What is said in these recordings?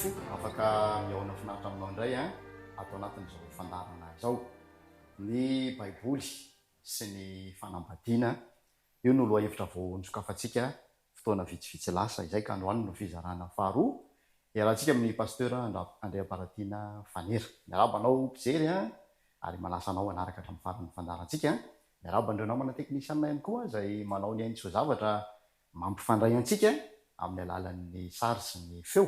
fo afaka miaona finaritra aminao indray a atao anatin'izao fandarana izao ny baiboly sy ny fanambadiana io no loha hevitra vao nisokafantsika fotoana vitsivitsy lasa izay ka androany no fizarana faharoa iarahantsika amin'ny pasteur Andriamparatiana Fanera. Miaraba anao mpijery a ary manasa anao anaraka hatramin'ny faran'ny fandarantsika. Miaraba andreo namana teknisianina ihany koa izay manao ny haintsy ho zavatra mampifandray antsika amin'ny alalan'ny sary sy ny feo.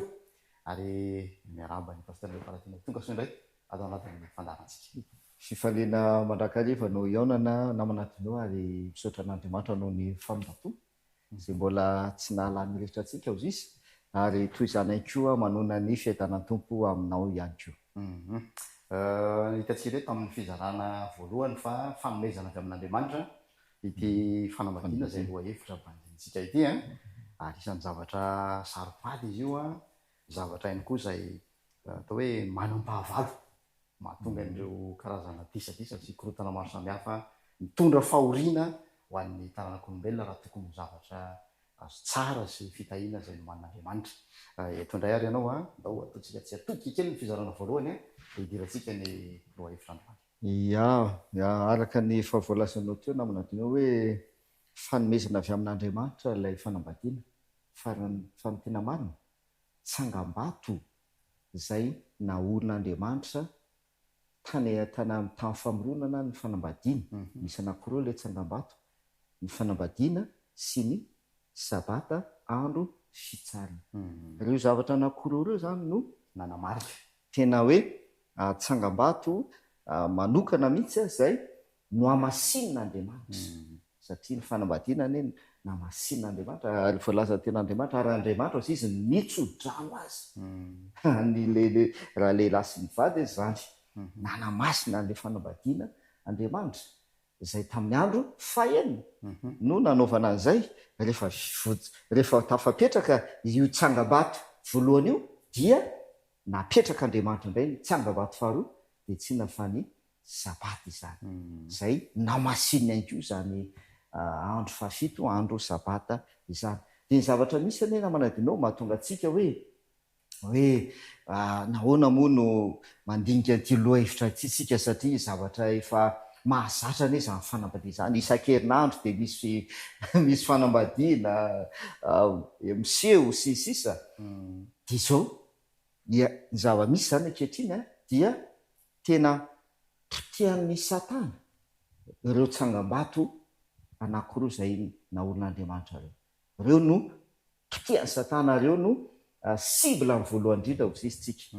Ary miaraba ny pasteur Andriamparatiana tonga soa indray atao anatin'ny fandarantsika. Fifaliana mandrakariva no iaonana namanatino ary misaotra an'Andriamanitra noho ny famindato izay mbola tsy nahalany rehetra antsika ozy izy ary toy izany ihany koa manona ny fiaitanan'ny tompo aminao ihany koa. Hitantsika eto amin'ny fizarana voalohany fa fanomezana avy amin'Andriamanitra ity fanambadiana izay loha hevitra bandintsika ity a. Ary isan'ny zavatra saropady izy io a, zavatra ihany koa izay atao hoe manam-pahavalo mahatonga ireo karazana disadisa sy korotana maro samihafa mitondra fahoriana ho an'ny taranak'olombelona raha tokony zavatra azo tsara sy fitahiana izay noman'Andriamanitra. Eto indray ary ianao a, ndao ataontsika tsy atodika kely ny fizarana voalohany a, dia hidirantsika ny loha hevitra androany. Araka ny fahavolasanao teo namanadino hoe fanomezana avy amin'Andriamanitra ilay fanambadiana fa ny tena marina tsangam-bato izay naorin'Andriamanitra tany tamin'ny famoronana ny fanambadiana. Misy anankiroa ilay tsangam-bato, ny fanambadiana sy ny sabata andro fitsarana. Ireo zavatra anankiroa ireo zany no nanamarika tena hoe tsangam-bato manokana mihitsy izay no hamasinan'Andriamanitra. Satria ny fanambadiana ny namasinan'Andriamanitra ary voalaza ten'Andriamanitra ary Andriamanitra ozy izy mitsodrano azy. Ny raha lehilahy sy ny vady izy zany nanamasina an'ilay fanambadiana Andriamanitra izay tamin'ny andro fahaenina no nanaovana an'izay rehefa tafapetraka io tsangam-bato voalohany io dia napetraka Andriamanitra indray ny tsangam-bato faharoa dia tsy inona fa ny sabata izany izay namasinina ihany koa izany andro fahafito andro sabata izany. Dia ny zavatra misy anie namanadinao mahatonga antsika hoe nahoana moa no mandinika an'ity loha hevitra ity tsika satria zavatra efa mahazatra anie izany fanambadiana izany. Isan-kerinandro dia misy fanambadiana miseho sy sisa. Dia izao ny zava-misy izany ankehitriny dia tena potehan'ny Satana ireo tsangam-bato anankiroa izay naorin'Andriamanitra ireo. Ireo no potehan'ny Satana, ireo no sibla amin'ny voalohany indrindra ozy izy tsika.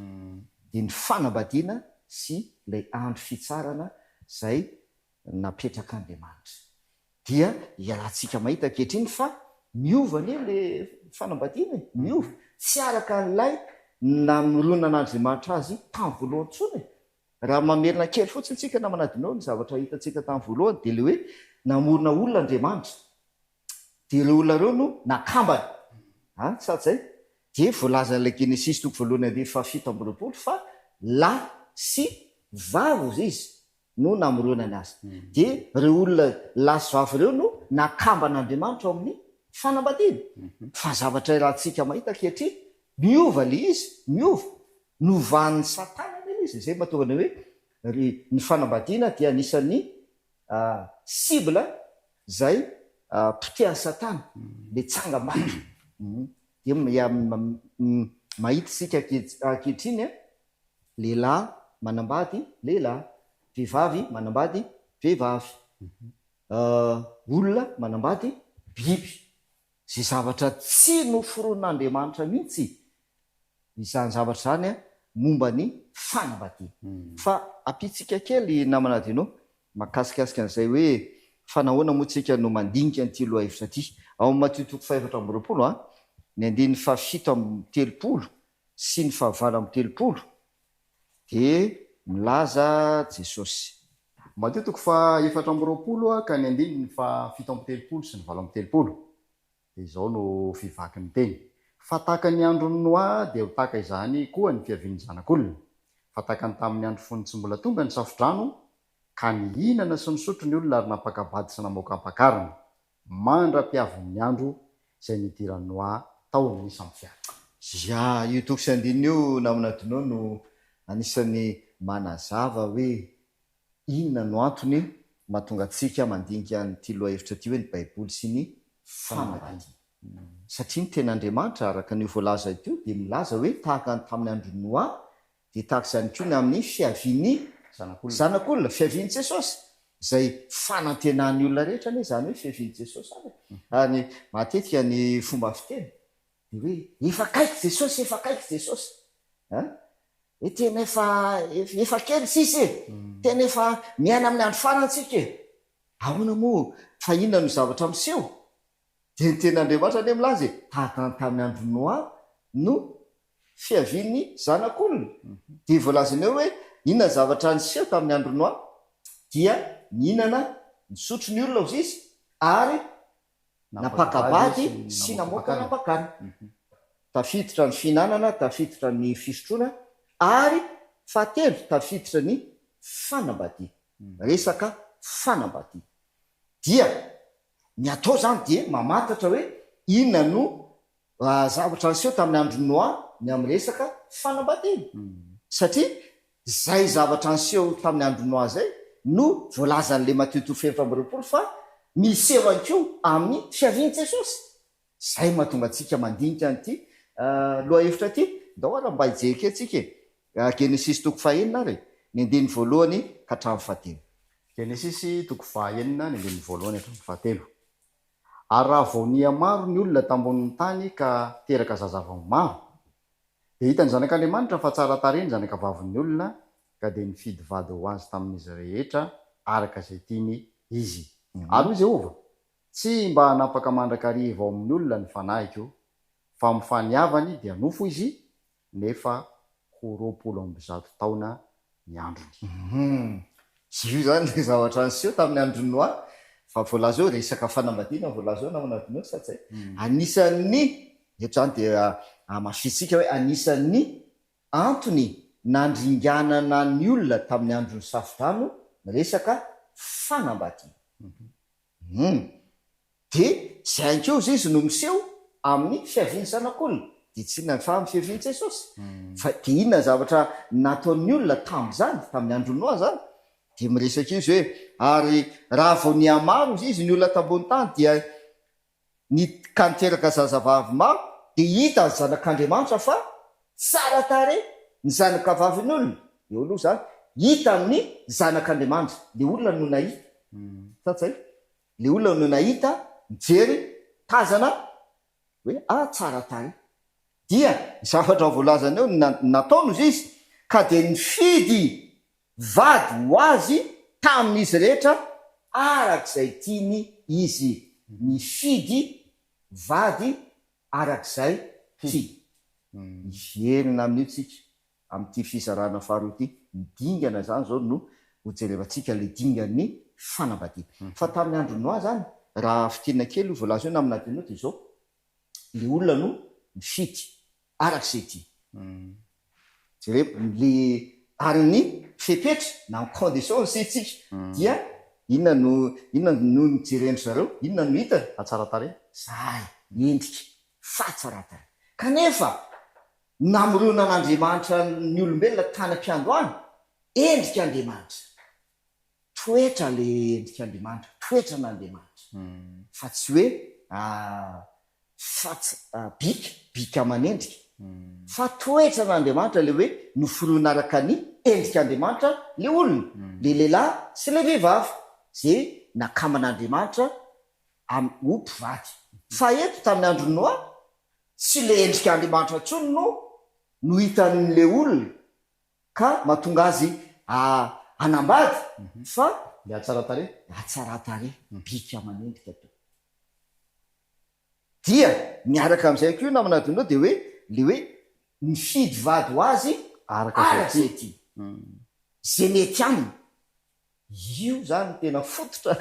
Dia ny fanambadiana sy ilay andro fitsarana izay napetraka Andriamanitra. Dia ialantsika mahita ankehitriny fa miova anie ilay fanambadiana, miova tsy araka an'ilay namoronan'Andriamanitra azy tamin'ny voalohany intsony. Raha mamerina kely fotsiny tsika namanadinao ny zavatra hitantsika tamin'ny voalohany dia ilay hoe namorona olona Andriamanitra dia ireo olona ireo no nakambana sady zay. Dia voalaza n'ilay Genesis toko voalohany andiny fahafito amby roapolo fa lahy sy vavy ozy izy no namoronany azy. Dia ireo olona lahy sy vavy ireo no nakamban'Andriamanitra ao amin'ny fanambadiana. Fa zavatra irantsika mahita ankehitriny miova ilay izy, miova novan'ny Satana ilay izy. Izay mahatonga ny hoe ny fanambadiana dia anisan'ny sibla izay potehan'ny Satana, ilay tsangam-bato. Dia mahita isika ankehitriny lehilahy manambady lehilahy, vehivavy manambady vehivavy, olona manambady biby. Izay zavatra tsy noforon'Andriamanitra mihitsy izany zavatra izany momba ny fanambadiana. Fa ampitsika kely namanadinao makasikasika an'izay hoe fa nahoana moa tsika no mandinika an'ity loha hevitra ity. Ao amin'ny Mateo toko fahaefatra amby roapolo ny andiny fahafito amby telopolo sy ny fahavalo amby telopolo dia milaza Jesosy. Mateo toko fahaefatra amby roapolo ka ny andiny ny fahafito amby telopolo sy ny valo amby telopolo. Dia izao no fivaky ny teny. Fa tahaka ny andron'ny Noa dia ho tahaka izany koa ny fiavian'ny zanak'olona. Fa tahaka ny tamin'ny andro fony tsy mbola tonga ny safodrano ka nihinana sy nisotro ny olona ary napakabady sy namoaka ampakarina mandra-piavin'ny andro izay nidiran'ny Noa taony ny samy fiara. ya io tokosandiny io naminadinao no anisan'ny manazava hoe inona no antony mahatonga antsika mandinika nyity loha hevitra ty hoe ny baiboly sy ny fanambadiana satria ny ten'andriamanitra araka ny voalaza teo dia milaza hoe tahaka ny tamin'ny andro noa dia tahaka izany koa ny amin'ny fiaviany zanak'olona fiaviany jesosy zay fanantenany olona rehetra ane zany hoe fiaviany jesosy any matetika ny fomba fiteny de hoe efa kaiky jesosy hoe tena efa kely sisy tena efa miaina amin'ny andro farantsika ahoana moa fa inona no zavatra miseho de ny ten'andriamanitra any milaza tahaka ny tamin'ny andro noa no fiaviany zanak'olona de voalazany eo hoe inona zavatra niseho tamin'ny andro noa dia mihinana nisotro ny olona ozy izy ary napakabady sy namoaka napakana tafiditra ny fihinanana tafiditra ny fisotroana ary fahatelo tafiditra ny fanambady resaka fanambady dia ny atao zany dia mamatatra hoe inona no zavatra niseho tamin'ny andro noa ny amin'ny resaka fanambadiana satria zay zavatra niseho tamin'ny andro noa zay no voalazan'le Mateo 7:20 fa miseho any koa amin'ny fiaviany jesosy zay mahatonga antsika mandinika nyty loha hevitra ty da oara mba hijery atsika Genesis 1 ny andiny voalohany ka hatramin'ny fahatelo Genesis 1 ny andiny voalohany hatramin'ny fahatelo ary raha vonia maro ny olona tambonin'ny tany ka teraka zazava maro dia hitany zanak'Andriamanitra fa tsara tareny zanakavavin'ny olona ka dia nifidy vady ho azy tamin'izy rehetra araka izay tiany izy ary hoy Jehova tsy mba hanapaka mandrakariva ao amin'ny olona ny fanahiko fa mifaniavany dia nofo izy nefa 20 taona ny androny io zany le zavatra niseho tamin'ny andro noa fa voalaza eo resaka fanambadiana voalaza eo namanadinao satsay anisan'ny eto zany dia mafitsika hoe anisan'ny antony nandringanana ny olona tamin'ny androny safodrano resaka fanambadiana de zay ankeo zy izy no miseho amin'ny fiaviany zanak'olona de tsy nafa amin'ny fiaviany jesosy fa de inona zavatra nataon'ny olona tam'zany tamin'ny andro noa zany de miresaka izy hoe ary raha vao ny amaro zy izy ny olona tambony tany dia ny ka niteraka zazavavy maro de hita ny zanak'Andriamanitra fa tsara tare ny zanakavaviny olona eo aloha zany hita amin'ny zanak'Andriamanitra le olona no nahita satsay le olona no nahita mijery tazana hoe tsara tare dia zavatra voalazana eo nataony izy izy ka de nifidy vady ho azy tamin'izy rehetra arak'izay tiany izy nifidy vady arak'izay ty iverina amin'io tsika amin'ity fizarana faharoa ty midingana zany zao no hojerevantsika le dingan'ny fanambadiana fa tamin'ny andro noa zany raha fitina kely voalaza eo naminadinao de zao le olona no mifidy arak'izay ty jere le ary ny fepetra na ny condition setsika dia inona no nijerendry zareo inona no hitany atsaratare zay endrika fatsaratare kanefa namorona an'Andriamanitra ny olombelona tany am-piandohany endrika Andriamanitra toetra le endrika Andriamanitra toetra n'Andriamanitra fa tsy hoe bika amanendrika fa toetra n'Andriamanitra le hoe noforoana araka ny endrika Andriamanitra le olona le lehilahy sy le vehivavy zay nakaman'Andriamanitra ompivady fa eto tamin'ny andro noa tsy le endrika Andriamanitra ntsony no hitan'le olona ka mahatonga azy anambady fa le atsaratare bika amanendrika to dia miaraka am'izay ko io namanadinao de hoe le hoe mifidy vady ho azy arak'izay ty zay mety aminy io zany tena fototra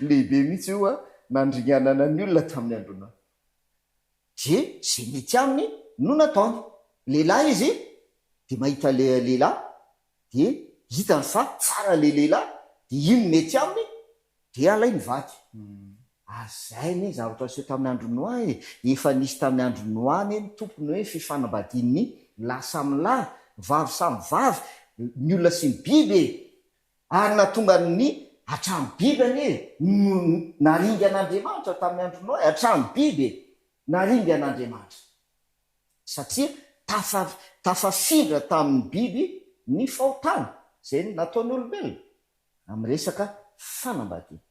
lehibe mihitsy io nandringanana ny olona tamin'ny andronoa de zay mety aminy no nataony lehilahy izy de mahita le lehilahy de hitany fa tsara le lehilahy de ino mety aminy de alay ny vady azay ny zavatra seo tamin'ny andro noa efa nisy tamin'ny andro noany ny tompony hoe fifanambadian'ny lahy samylahy vavy samy vavy ny olona sy ny biby ary natonga ny hatramy biby anye naringa an'Andriamanitra tamin'ny andro noa hatramy biby naringa an'Andriamanitra satria tafafindra tamin'ny biby ny fahotana zay nataony olombelona amin'ny resaka fanambadiana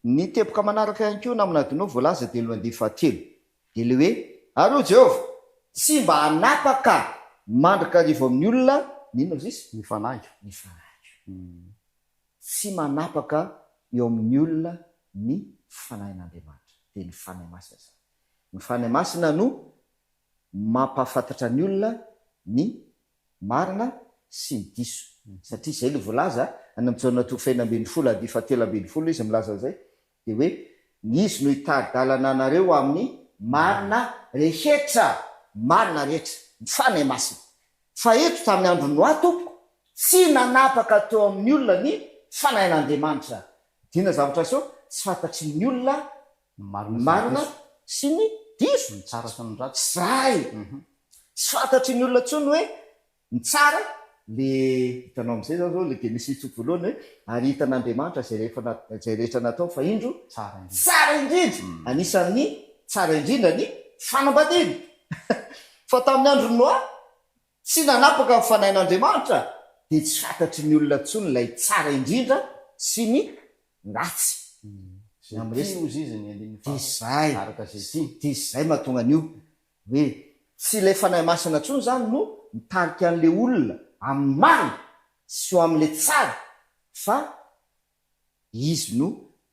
ny tepoka manaraka ihany koa naminadinao voalaza de lo andeha fahatelo de le hoe aro Jehova tsy mba hanapaka mandrika arivo amin'ny olona nino zisy ny fanahy tsy manapaka eo amin'ny olona ny fanahin'Andriamanitra de ny fanahy masina zany ny fanahy masina no mampahafantatra ny olona ny marina sy ny diso satria zay le voalaza any amin'ny jaona toko fahinambin'ny folo ady fahatelambin'ny folo izy milaza zay de hoe izy no hitady-dalana anareo amin'ny marina rehetra ny fanahy masina fa eto tamin'ny andro noa tompoko tsy nanapaka teo amin'ny olona ny fanahin'Andriamanitra dina zavatra so tsy fantatry ny olona marina sy ny diso ny tsara sy ny ratsy zay tsy fantatry ny olona tsony hoe ny tsara le hitanao am'izay zao le Genesis toko voalohany hoe ary hitan'Andriamanitra zay rehetra natao fa indro tsara indrindra anisan'ny tsara indrindra ny fanambadiana fa tamin'ny andro noa tsy nanapaka ny fanahin'Andriamanitra de tsy fantatry ny olona tsony lay tsara indrindra sy ny ratsy zay mahatonga an'io hoe tsy ilay fanahy masina tsony zany no mitarika an'le olona amin'ny marina sy eo amin'le tsara fa izy no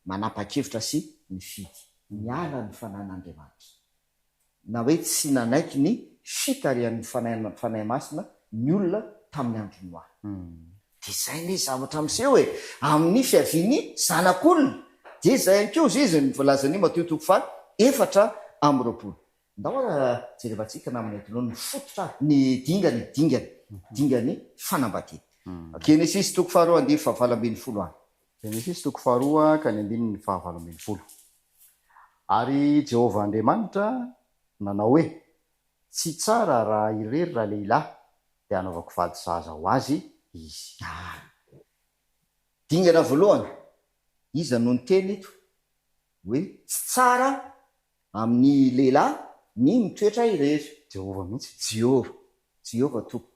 manapa-kevitra sy ny fidy miala ny fanahin'Andriamanitra na hoe tsy nanaiky ny fitarian'ny fanahy masina ny olona tamin'ny andro noa de zay le zavatra am'seo hoe amin'ny fiaviany zanak'olona de zay any ko izy ny voalazany matiotoko fa 4 amby 20 ndahoana jerevantsika na amin'ny adinao ny fototra ny dingany fanambadiana Genesis toko 2:7-10 any Genesis toko 2 ka ny 7-10 ary Jehova Andriamanitra nanao hoe tsy tsara raha irery raha lehilahy de anaovako vady zaza ho azy izy dingana voalohany iza no ny teny eto hoe tsy tsara amin'ny lehilahy ny mitoetra irery Jehova mihitsy Jehova toko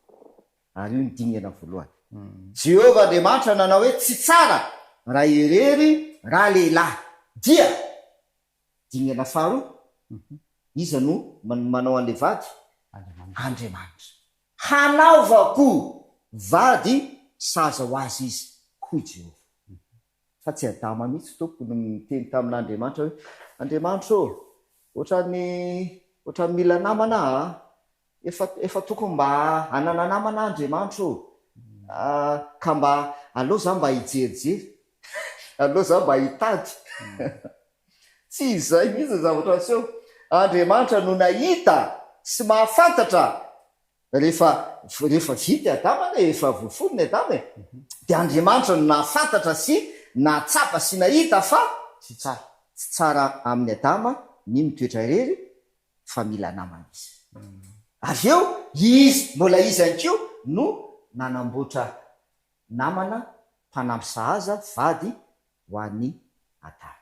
ary io ny dingana voalohany Jehova Andriamanitra nanao hoe tsy tsara raha irery raha lehilahy dia dingana faharoa iza no manao an'le vady Andriamanitra hanaovako vady saza ho azy izy hoy Jehova fa tsy adama mihitsy tompoko no miteny tamin'Andriamanitra hoe Andriamanitra ohatrany mila namana efa tokony mba hanana namana Andriamanitra ka mba aleo za mba hijerijery aleo za mba hitady tsy izay mihitsy zavatra seo Andriamanitra no nahita sy mahafantatra rehefa vity adama efa voafony ny adama de Andriamanitra no nahafantatra sy natsapa sy nahita fa tsy tsara amin'ny adama ny mitoetra irery fa mila namana izy avy eo izy mbola izy any kio no nanamboatra namana mpanampy sahaza vady ho an'ny adama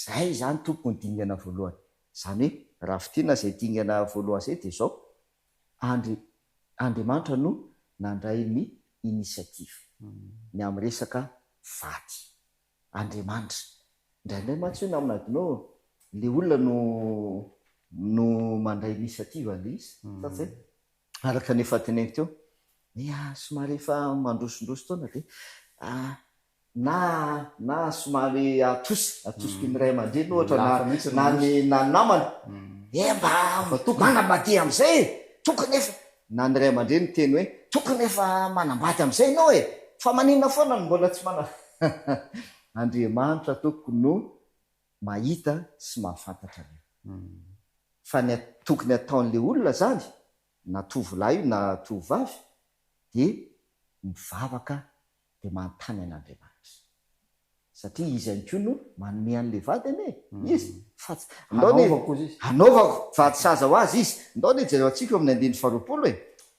zay zany tompoko ny dingana voalohany zany hoe raha fitiana zay dingana voalohany zay de zao Andriamanitra no nandray ny inisiativa ny amin'ny resaka vady Andriamanitra indraindray mantsy hoe naminadinao le olona no mandray inisiativa le izy satria araka nefa teneny teo somary efa mandrosondroso taona de na somary atosiko ny ray aman-dreny ohatra na namana mba manambady am'izay tokony efa na ny ray aman-dreny teny hoe tokony efa manambady am'izay ianao fa maninona foana no mbola tsy mana Andriamanitra tokony no mahita sy mahafantatra fa ny tokony ataon'le olona zany na tovolahy io na tovavy de mivavaka de manontany an'Andriamanitra satria izy ihany koa no manome an'le vadiny izy fa Hanaovako izy. hanaovako fa saza ho azy izy ndaony jereo antsika eo amin'ny andiny faharoapolo e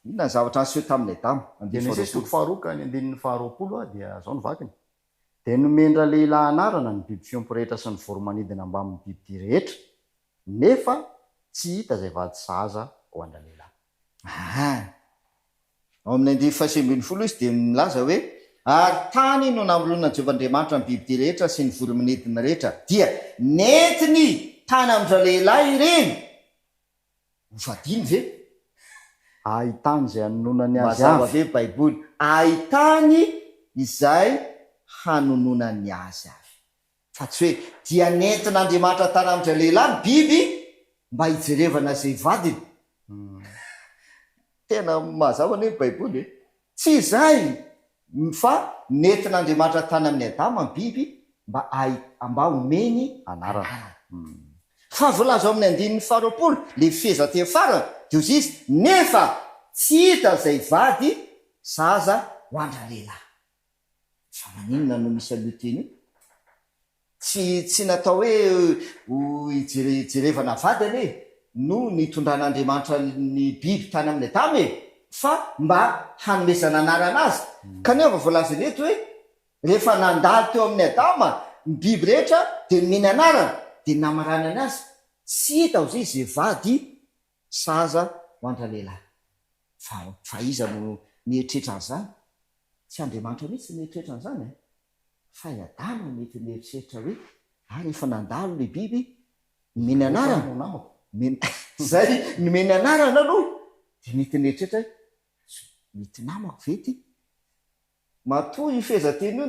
inona ny zavatra anseho tamin'ny adama Genesis toko faharoa ka ny andinin'ny faharoapolo dia zao ny vakiny. Dia nomendra lehilahy anarana ny biby fiompy rehetra sy ny voromanidina mba amin'ny bibidy rehetra nefa tsy hita izay vady saza ho andra lehilahy. ao amin'ny andiny fahasembin'ny folo izy dia milaza hoe ary tany no namoronana Jehovahandriamanitra ny bibidy rehetra sy ny voromanidina rehetra dia netiny tany amindra lehilahy ireny hovadiny ve Ahitany izay hanononany azy mazava avy. ve baiboly ahitany izay hanononany azy avy fa tsy hoe dia nentin'Andriamanitra tany amindra lehilahy ny biby mba hijerevana izay vadiny tena mazava ny baiboly e tsy izay fa nentin'Andriamanitra tany amin'ny adama ny biby mba omeny Anarana. fa voalaza ao amin'ny andininy faharoapolo le feza te farana dia ozy izy nefa tsy hita izay vady zaza ho andra lehilahy fa maninona no misy an'io teny io tsy natao hoe ho hijerevana vady ane no nitondran'Andriamanitra ny biby tany amin'ny adama e fa mba hanomezana anarana azy kanefa voalaza neto hoe rehefa nandalo teo amin'ny adama ny biby rehetra dia nomeny anarana dia namaranany azy tsy hita ho zay izay vady saza ho andra lehilahy fa iza no nieritreritra an'izany tsy Andriamanitra mihitsy nieritreritra an'izany fa i adama mety nieritreritra hoe ary efa nandalo le biby nomeny anarana zay nomeny anarana aloha dia mety nieritreritra mety namako vety matoa ifezateny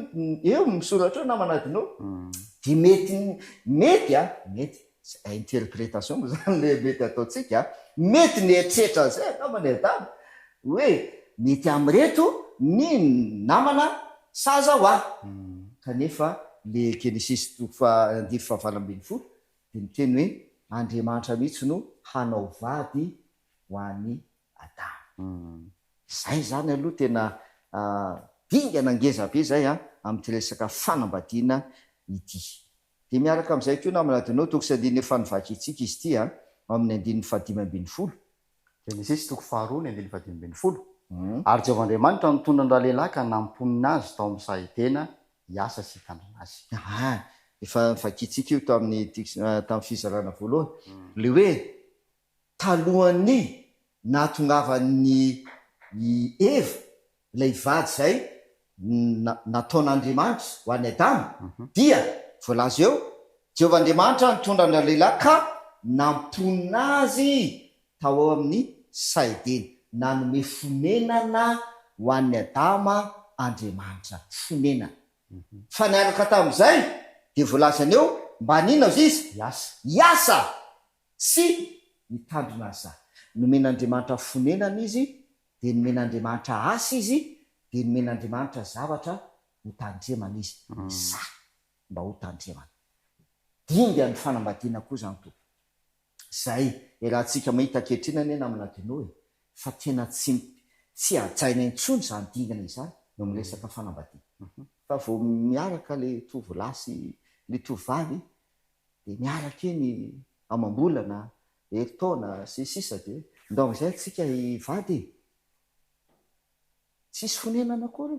eo misoratra eo namanadinao dia mety interprétation moa zany le mety ataontsika mety nieritreritra zay namana adama hoe mety am'reto ny namana saza ho ahy kanefa le Genesis toko fahavalambin'ny folo dia miteny hoe Andriamanitra mihitsy no hanao vady ho an'ny adama zay zany aloha tena dingana ngeza be zay amin'ny resaka fanambadiana ity dia miaraka amin'izay koa namanadinao toko sy andininy efa nivaky itsika izy ity amin'ny andininy fahadimy ambin'ny folo Genesis toko faharoa ny andininy fahadimy ambin'ny folo. Ary Jehovahandriamanitra nitondra ny raha lehilahy ka namponina azy tao amin'ny sahitena hiasa sy hitandrina azy. Efa nivaky itsika io tamin'ny fizarana voalohany le hoe talohan'ny nahatongavan'ny Eva ilay vady zay nataon'Andriamanitra ho an'ny adama dia voalaza eo Jehovahandriamanitra nitondra ny raha lehilahy ka namponina azy tao ao amin'ny sahideny nanome fonenana ho an'ny adama Andriamanitra fonenana fa niaraka tamin'izay dia voalazany eo mba ninona ozy izy hiasa sy mitandrina azy nomen'Andriamanitra fonenana izy dia nomen'Andriamanitra asa izy dia nomen'Andriamanitra zavatra ho tandremana izy mba ho tandremana dinga ny fanambadiana koa zany to zay rahantsika mahita ankehitrina ane namanadinao fa tena tsy ajaina intsony zany dingana izany no miresaka fanambadiana fa vao miaraka le tovolahy sy le tovavy dia miaraka eny amam-bolana heritaona sy sisa dia ndao izay tsika hivady tsisy fonenana akory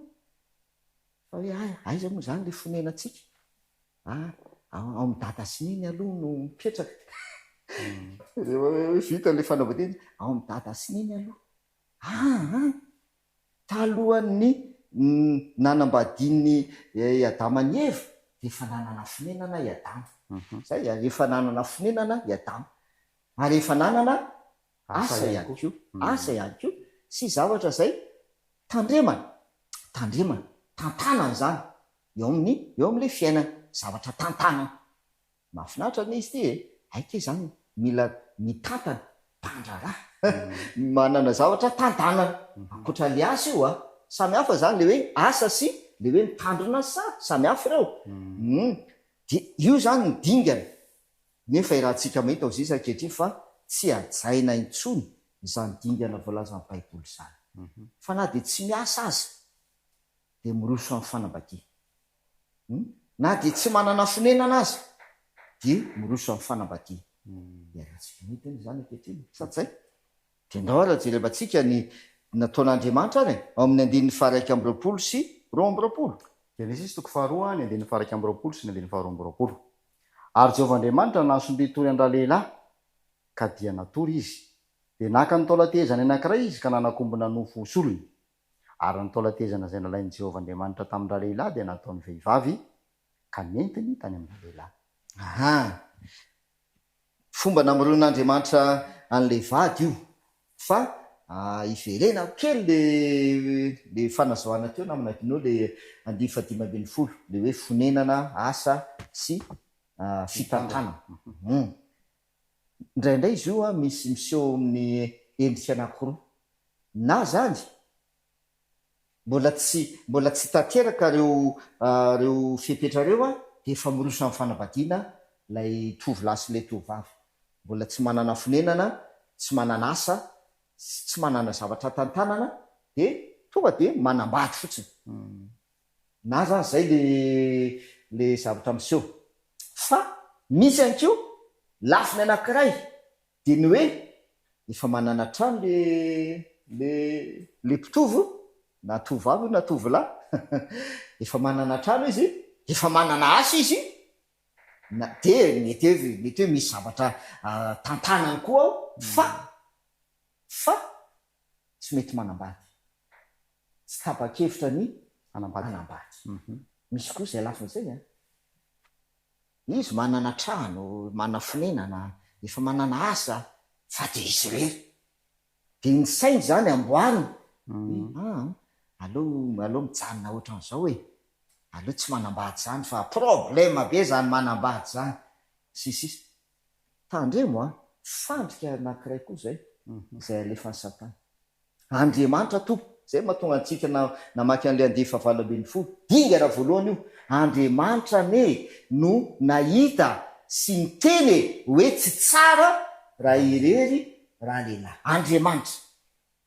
fa hoe aiza moa zany le fonenantsika ao amin'ny dada sininy aloha no mipetraka vita le fanambadiana ao amin'ny dada sininy aloha talohan'ny nanambadiny Adama ny Eva dia efa nanana fonenana i Adama zay efa nanana fonenana i Adama ary efa nanana asa ihany koa sy zavatra zay tandremana tantanana zany eo amin'le fiainana zavatra tantanana mahafinaritra ny izy ty aika zany mila mitantana mpandraraha manana zavatra tantanana ankoatra le asa io samy hafa zany le hoe asa sy le hoe mitandrina samy hafa ireo dia io zany ny dingana nefa irahantsika mahita ozisa ankehitriny fa tsy ajaina intsony izany dingana voalazan'ny baiboly zany fa na dia tsy miasa azy dia miroso amin'ny fanambadiana na dia tsy manana fonenana azy dia miroso amin'ny fanambadiana. Iaratsika mihitiny zany ankehitriny satsay dia ndao ara jerevantsika ny nataon'Andriamanitra any ao amin'ny 1:20 sy 2:20. Genesis 2:1:20 sy 2:20. Ary Jehovahandriamanitra nasomby tory andra lehilahy ka dia natory izy, dia naka ny taolatezany anankiray izy ka nanakombona nofo solony. Ary ny taolatezana izay nalain'i Jehovahandriamanitra tamin'ndra lehilahy dia nataon'ny vehivavy ka nentiny tany amin'ndra lehilahy. Fomba namoron'Andriamanitra an'ilay vady io fa iverena kely le fanazahoana teo namina dinao le 15:20 le hoe fonenana asa sy fitantana. Indraindray izy io misy miseho amin'ny endrika anankiroa na zany mbola tsy tanteraka reo fepetrareo dia efa miroso amin'ny fanambadiana lay tovolahy sy lay tovavy, mbola tsy manana fonenana, tsy manana asa, tsy manana zavatra tantanana, dia tonga dia manambady fotsiny. Na zany zay le zavatra miseho. Fa misy ihany koa lafiny anankiray dia ny hoe efa manana trano le mpitovo na tovavy na tovolahy efa manana trano izy, efa manana asa izy, dia mety hoe misy zavatra tantanany koa ao fa tsy mety manambady, tsy tapa-kevitra ny manambady. Misy koa izay lafiny izay izy manana trano, manana fonenana, efa manana asa, fa dia izy rery dia ny sainy zany amboariny aleo mijanona ohatran'izao aleo tsy manambady zany fa problema be zany manambady zany sisisy. Tandremo fandrika anankiray koa zay alefan'ny Satana. Andriamanitra tompo zay mahatonga antsika namaky an'ilay 2:20 dinga raha voalohany io. Andriamanitra no nahita sy niteny hoe tsy tsara raha irery raha lehilahy. Andriamanitra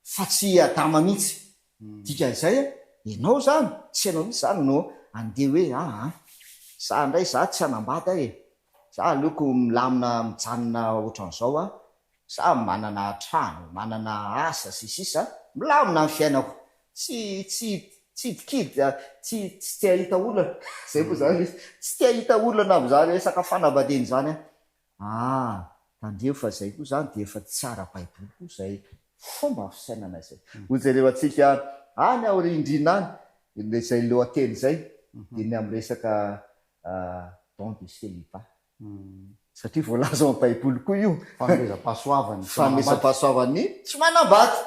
fa tsy Adama mihitsy. Dikan'izay ianao zany tsy ianao mihitsy zany no andeha hoe za indray za tsy hanambady za aleoko milamina mijanona ohatran'izao za manana trano, manana asa sisisa, milamina amin'ny fiainako, tsy dikidy, tsy tia hita olana zay moa zany tsy tia hita olana amin'izany resaka fanambadiana zany tandreo fa zay koa zany dia efa tsara baiboly koa zay fomba fisainana izay. Hojereo antsika any aorindrina any zay lohateny zay dia ny amin'ny resaka don du célibat satria voalaza ao amin'ny baiboly koa io fanomezam-pahasoavany tsy manambady.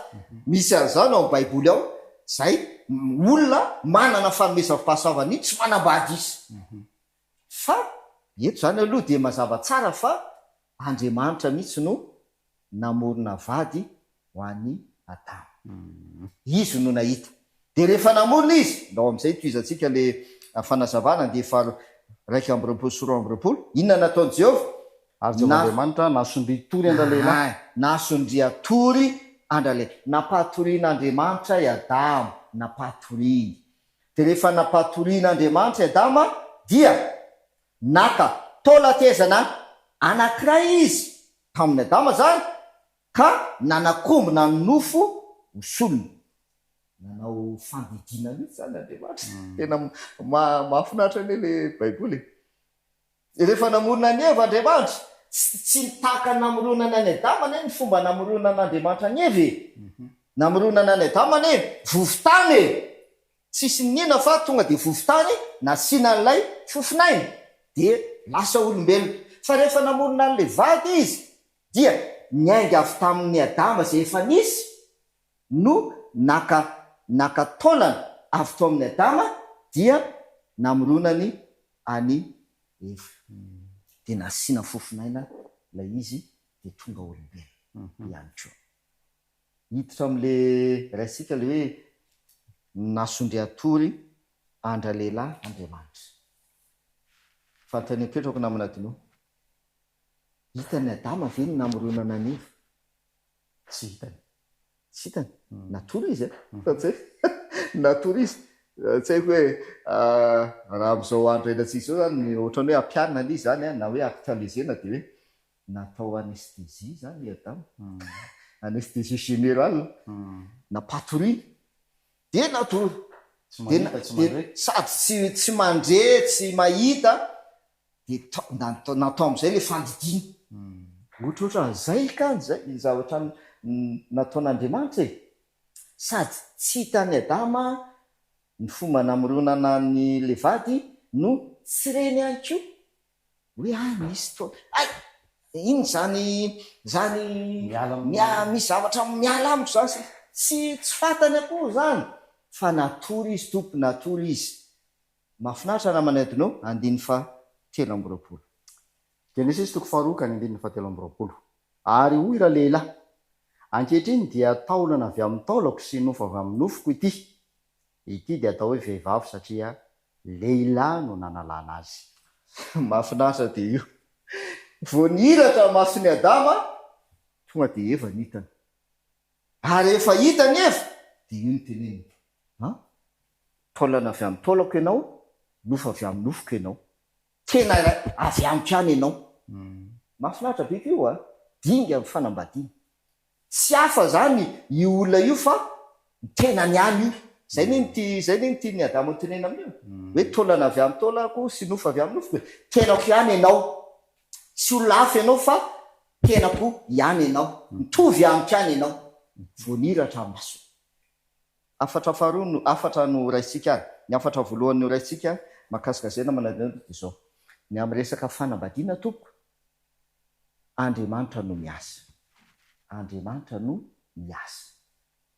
Misy an'izany ao amin'ny baiboly ao zay olona manana fanomezam-pahasoavany tsy manambady izy. Fa eto zany aloha dia mazava tsara fa Andriamanitra mihitsy no namorona vady ho an'ny Adama. Izy no nahita dia rehefa namorona izy ndao amin'izay toizantsika le fanazavana 2:20 sy 2:20 inona nataon'i Jehovah? Ary Jehovahandriamanitra nasondry tory andra lehilahy. Nasondria tory andra lehilahy. Napatorian'Andriamanitra i Adama, napatoriany. Dia rehefa napatorian'Andriamanitra i Adama dia naka taolatezana anankiray izy tamin'ny Adama zany ka nanakombona ny nofo ho solony. Nanao fandidiana mihitsy zany Andriamanitra. Tena mahafinaritra anie le baiboly. Rehefa namorona ny Eva Andriamanitra tsy mitaka namoronana ny Adama ny fomba namoronan'Andriamanitra ny Eva. Namoronana ny Adama ny vovotany tsisy nina fa tonga dia vovotany nasiana n'ilay fofinainy dia lasa olombelona. Fa rehefa namorona n'ilay vady izy dia niainga avy tamin'ny Adama zay efa nisy no naka taolana avy tao amin'ny Adama dia namoronany any Eva dia nasiana fofinaina ilay izy dia tonga olombelona ihany koa. Hiditra amin'le raisika le hoe nasondry atory andra lehilahy Andriamanitra. Fantany apetrako namana dinao hitany Adama ve ny namoronana ny Eva? Tsy hitany. Natory izy natory izy tsy haiko hoe raha am'izao andro enatsika zao zany ohatrany hoe ampianina lizy zany a na hoe akitalizena de hoe natao anesthésie zany adamo anesthésie générale na patorina de natory sady tsy mandre tsy mahita de natao am'izay le fandidina ohatrohatra zay kany zay zavatra nataon'Andriamanitra e sady tsy hitany adama ny fomba namoronana ny levady no tsy reny any ko hoe misy to iny zany misy zavatra miala amiko zany tsy fantany akoho zany fa natory izy tompo natory izy mahafinaritra na manadinao 7:30 Genesis 3:7 ary hoy raha lehilahy ankehitriny dia taolana avy amin'ny taolako sy nofo avy amin'ny nofoko ity dia atao hoe vehivavy satria lehilahy no nanalana azy. mahafinaritra de io vo nihiratra masony adama tonga de eva nitany ary efa hitany eva de io ny teneny taolana avy amin'ny taolako ianao nofo avy amin'ny nofoko ianao tena avy amiko any ianao mahafinaritra bika io dinga amin'ny fanambadiana tsy hafa zany io olona io fa tena ny any io zay ny tiany adama tenena amin'io hoe taolana avy amin'ny taolako sy nofo avy amin'ny nofoko tenako ihany ianao tsy olona hafa ianao fa tenako ihany ianao mitovy amiko any ianao voniratra maso afatra no raisika any ny afatra voalohany no raisika mahakasika zay na manadina de zao ny amin'ny resaka fanambadiana tompoko Andriamanitra no miasa Andriamanitra no miasa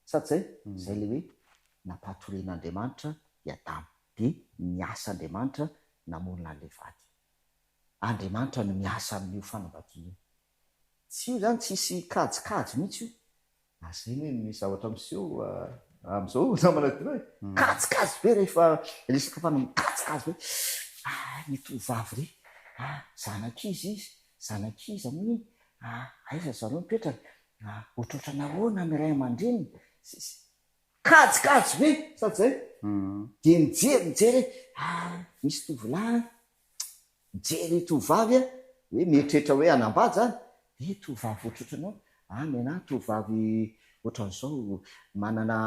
sady zay le hoe napatoren'Andriamanitra i Adama de miasa Andriamanitra namorona levady Andriamanitra no miasa amin'io fanambadiana tsy io zany tsisy kajikajy mihitsy io zay ny misy zavatra miseho am'izao zamanadina hoe kajikajy be rehefa resaka kajikajy hoe mitovavy re zanakizy izy zanakiza moa aiza zareo mipetraka ohatrohatra nahoana miray aman-dreny kajikajy be sady zay de mijery misy tovolahy mijery tovavy hoe mieritreritra hoe anambady zany de tovavy ohatrohatranao mena tovavy ohatran'izao manana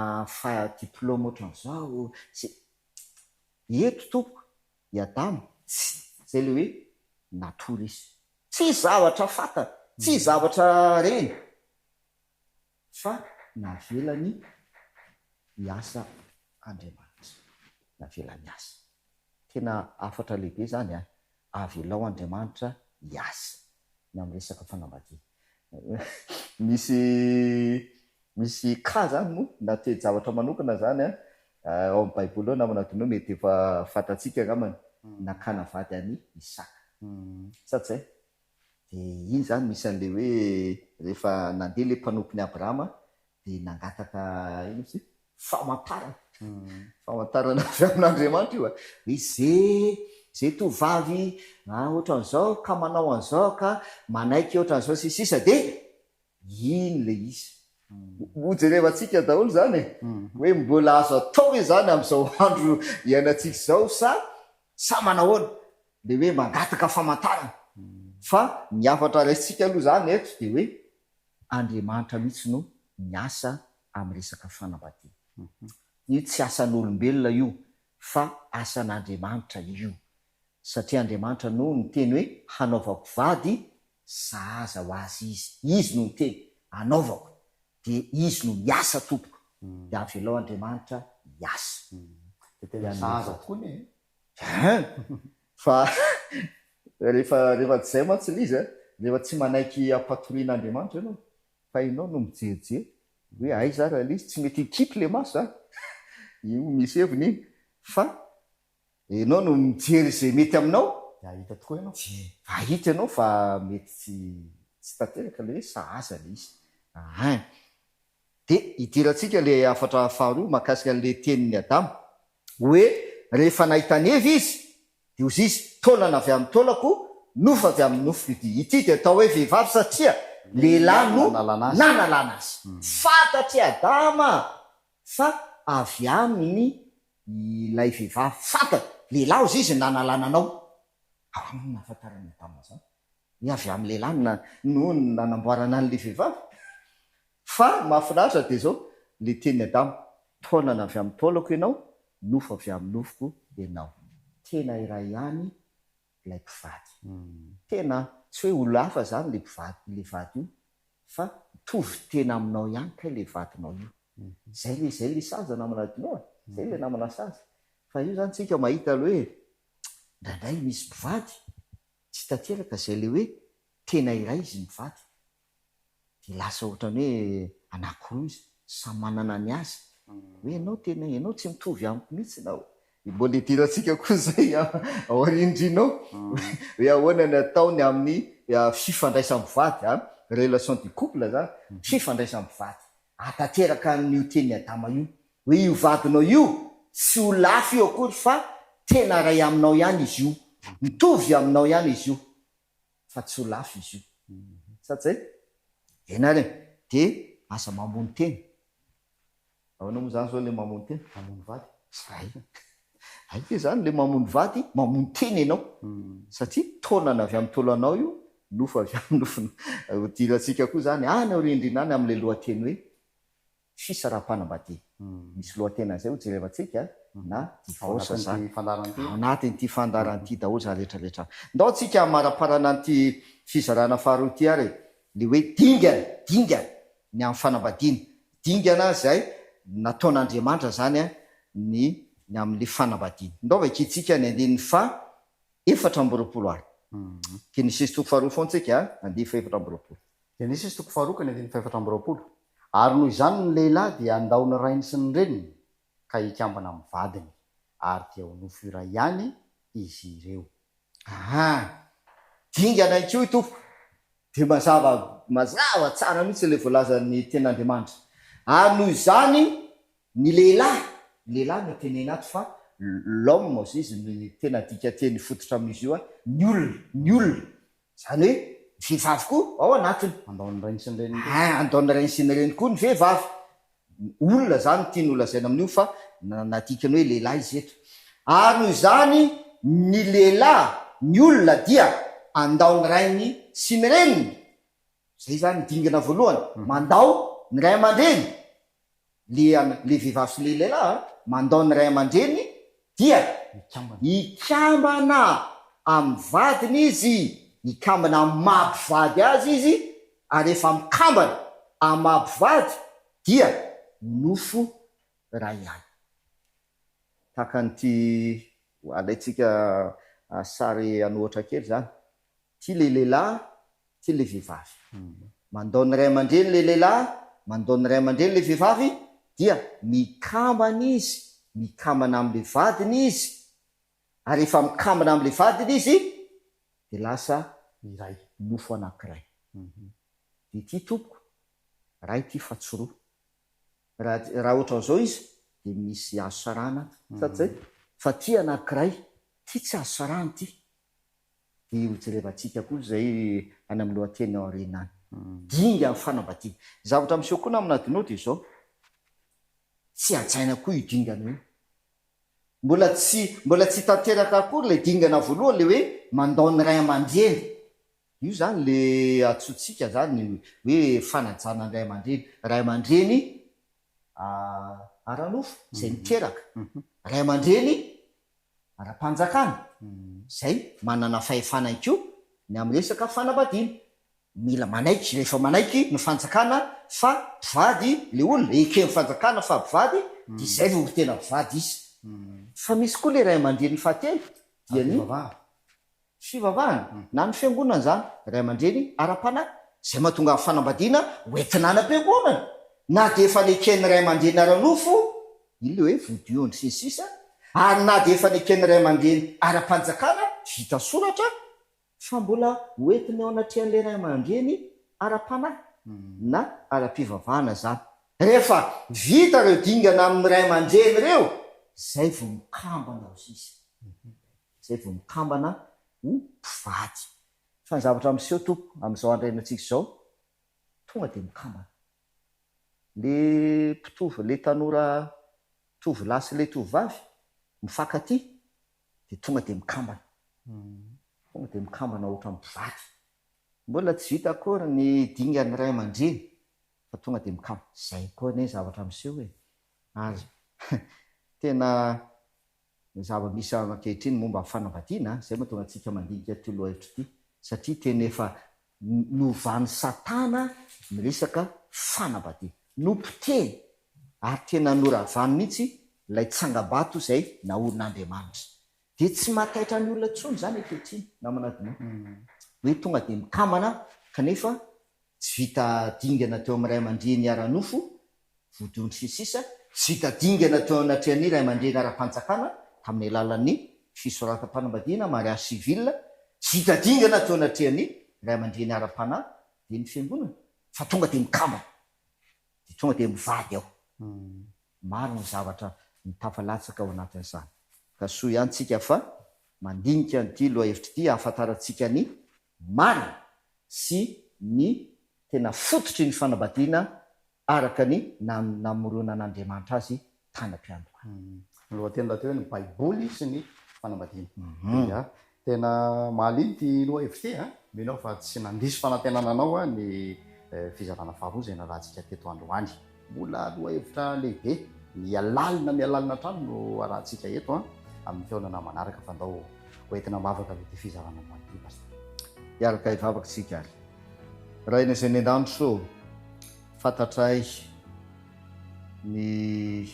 diplôme ohatran'izao eto tompoko i Adama zay le hoe natory izy tsy zavatra fantana tsy zavatra reny fa navelany iasa Andriamanitra navelany asa tena afatra lehibe zany avelao Andriamanitra iasa ny amin'ny resaka fanambadiana misy ka zany moa na te zavatra manokana zany ao amin'ny baiboly ao namanadino mety efa fantatsika angambany nakana vady any Isaka sady zay de iny zany misy an'le hoe rehefa nandeha le mpanompony Abrahama de nangataka ino sy famantarana avy amin'Andriamanitra io hoe zay tovavy ohatran'izao ka manao an'izao ka manaiky ohatran'izao sisa de iny le izy mojerevantsika daholo zany hoe mbola azo atao hoe zany am'izao andro iainantsika zao sa manahoana le hoe mangataka famantarana fa ny afatra raisitsika aloha zany eto de hoe Andriamanitra mihitsy no miasa amin'ny resaka fanambadiana io tsy asan'olombelona io fa asan'Andriamanitra io satria Andriamanitra no miteny hoe hanaovako vady zaza ho azy izy no miteny hanaovako de izy no miasa tompoko de avelao Andriamanitra miasa zaza tokoa ny fa rehefa tsy zay mantsy lizy rehefa tsy manaiky ampatorian'Andriamanitra ianao fa ianao no mijeryjery hoe aiza raha lizy tsy mety ikipy le maso io misy heviny iny fa ianao no mijery zay mety aminao ahita tokoa ianao ahita ianao fa mety tsy tanteraka le hoe sahaza le izy de idirantsika le afatra faharoa mahakasika an'le tenin'ny Adama hoe rehefa nahitany evy izy de ozy izy taolana avy amin'ny taolako nofo avy amin'ny nofo ity de atao hoe vehivavy satria lehilahy no nanalana azy fantatry Adama fa avy aminy ilay vehivavy fata lehilahy izy izy nanalananao nahafantarana tama zany ny avy amin'ny lehilahy no nanamboarana an'le vehivavy fa mahafinaritra de zao le teny adamo taonana avy amin'ny taolako ianao nofo avy amin'ny nofoko ianao tena iray ihany ilay mpivady tena tsy hoe olo hafa zany le vady io fa mitovy tena aminao ihany ka le vadinao io zay le saza namanadinao zay le namana saza fa io zany tsika mahita le hoe ndraindray misy mpivady tsy tanteraka zay le hoe tena iray izy mivady de lasa ohatrany hoe anankiroa izy samy manana ny azy hoe ianao tena ianao tsy mitovy amiko mihitsy nao mbola idirantsika koa zay aorindrinao hoe ahoana ny ataony amin'ny fifandraisam-bivady relation du couple zany fifandraisam-bivady atateraka n'io teny adama io hoe io vadinao io tsy ho lafy io akory fa tena ray aminao ihany izy io mitovy aminao ihany izy io fa tsy ho lafy izy io satsy enare de asa mamony teny ahoana moa zany zao le mamony teny mamony vady aike zany le mamony vady mamony teny ianao satria taonana avy amin'ny tolo anao io nofo avy amin'ny nofona diratsika koa zany any aorindrina any am'le lohateny hoe fisaraha-panambady misy lohatena zay ho jerevantsika na divaosa zany anatin'ity fandaran'ity daholo za rehetrarehetra ndao tsika maraparana an'ity fizarana faharoa ty ary le hoe dingana ny amin'ny fanambadiana dingana zay nataon'Andriamanitra zany ny amin'le fanambadiana ndao vakitsika ny andininy fa 4 ary Genesis toko faharoa foantsika andeha fa 4 Genesis toko faharoa ka ny andininy fa 4 ary noho izany ny lehilahy dia andao ny rainy sy ny reniny ka hikambana amin'ny vadiny ary dia ho nofo iray ihany izy ireo dingana ikio itoko de mazava tsara mihitsy le voalazan'ny ten'Andriamanitra ary noho izany ny lehilahy no tenena ato fa l'homme moa izy ny tena dika teny fototra amin'izy io ny olona zany hoe vehivavy koa ao anatiny andaony rainy sy ny reniny andaony rainy sy ny reny koa ny vehivavy olona zany tiany olazaina amin'io fa nadikany hoe lehilahy izy eto ary noho izany ny lehilahy ny olona dia andaony rainy sy ny reniny zay zany dingana voalohany mandao ny ray aman-dreny le vehivavy sy le lehilahy mandao ny ray aman-dreny dia ikambana amin'ny vadiny izy ikambana amin'ny mampivady azy izy ary efa mikambana amin'ny mampivady dia nofo ray ihany tahaka n'ity alaitsika sary anohatra kely zany ty le lehilahy ty le vehivavy mandao ny ray aman-dreny le lehilahy mandao ny ray aman-dreny le vehivavy dia mikambana izy mikambana amin'le vadiny izy ary efa mikambana amin'le vadiny izy de lasa iray nofo anankiray de ty tompoko ray ty fa tsy roa raha ohatra zao izy de misy azo sarana satria fa ty anankiray ty tsy azo sarana ty de hojerevantsika koa zay any amin'ny lohateny ao arenany dinga amin'ny fanambadiana zavatra miseho koa na aminadinao de zao tsy ajaina koa io dingana io mbola tsy tanteraka akory le dingana voalohany le hoe mandao ny ray aman-dreny io zany le atsotsika zany hoe fanajana ny ray aman-dreny aranofo zay miteraka ray aman-dreny ara-panjakana zay manana fahefana ikio ny amin'ny resaka fanambadiana mila manaiky rehefa manaiky ny fanjakana fa mpivady le olona ekeny fanjakana fa mpivady de zay vao tena mpivady izy fa misy koa le ray aman-dreny fahatelo dia ny fivavahana na ny fiangonana zany ray aman-dreny ara-panahy zay mahatonga amin'ny fanambadiana hoentinanam-piangonana na de efa nekeny ray aman-dreny ara-nofo iny le hoe vodiondry sy ny sisa ary na de efa nekeny ray aman-dreny ara-panjakana vita soratra fa mbola hoentiny ao anatrehan'le ray aman-dreny ara-panahy na ara-pivavahana zany rehefa vita reo dingana amin'ny ray aman-dreny reo zay vao mikambana ao sisa zay vao mikambana ho mpivady fa ny zavatra miseho tompo amin'izao andrainatsika zao tonga de mikambana le mpitovy le tanora tovolahy sy le tovovavy mifankaty de tonga de mikambana tonga de mikambana ohatra mivady mbola tsy vita akory ny dingany ray aman-dreny fa tonga de mikambana zay koa ne zavatra miseho hoe azo tena zava-misy ankehitriny momba fanambadiana zay mahatonga antsika mandinika ty lohahevitra ity satria tena efa novany satana miresaka fanambadiana nompoteny ary tena noravany mihitsy ilay tsangabato zay na olon'Andriamanitra de tsy mataitra ny olona tsony zany ankehitriny namanadina hoe tonga de mikambana kanefa tsy vita dingana teo amin'ny ray aman-dreny ara-nofo vodondry sisisa tsy vita dingana teo anatrehan'ny ray aman-dreny ara-panjakana tamin'ny alalan'ny fisoratam-panambadiana mariage civil tsy vita dingana teo anatrehan'ny ray aman-dreny ara-panahy de ny fiangonana fa tonga de mikambana de tonga de mivady aho maro ny zavatra mitafalatsaka ao anatin'izany ka soa ihany tsika fa mandinika nyity lohahevitra ity ahafantarantsika ny marina sy ny tena fototry ny fanambadiana araka ny namorona an'Andriamanitra azy tanam-piandoka lohateny rahateo hoe ny baiboly sy ny fanambadiana tena mahaliny ty lohahevitra ty menao fa tsy nandisy fanantenana anao ny fizarana faharoa zay narahantsika teto androany mbola lohahevitra lehibe mialalina trano no arahantsika eto amin'ny fiaonana manaraka fa ndao hoentina mavaka ave ty fizarana manty bas iaraka ivavaka tsika ary raha ina zay ny an-danitro fantatray ny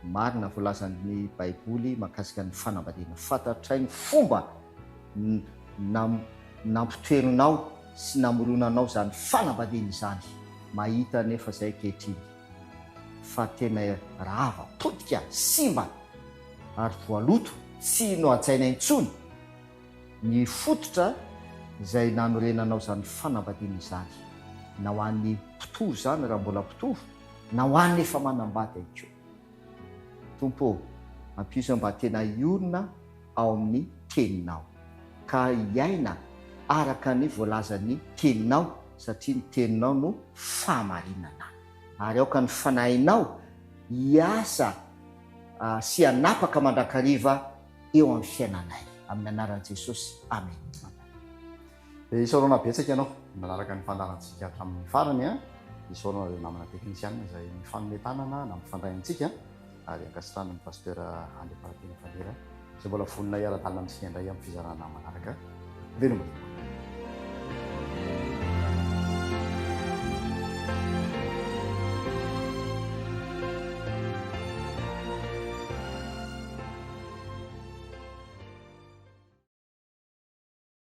marina voalazan'ny baiboly mahakasika ny fanambadiana fantatray ny fomba nampitoerinao sy namoronanao zany fanambadiana izany mahita nefa zay kehitriny fa tena rava potika simba ary voaloto tsy no antsaina intsony ny fototra zay nanorenanao zany fanambadiana izany na ho an'ny mpitovo zany raha mbola mpitovo na ho an'ny efa manambady aiko tompo ampiso mba tena iorina ao amin'ny teninao ka iaina araka ny voalazan'ny teninao satria ny teninao no fahamarinana ary aoka ny fanahinao hiasa sy hanapaka mandrakariva eo amin'ny fiainanay amin'ny anaran'i Jesosy amen de isaorana betsaka ianao manaraka ny fandarantsika hatramin'ny farany isaorana reo namana teknisiana zay mifanometanana na mifandray-antsika ary ankasitrana ny pasteur André Paratena Valera zay mbola vonona iara-dalina amintsika indray amin'ny fizarana manaraka veloma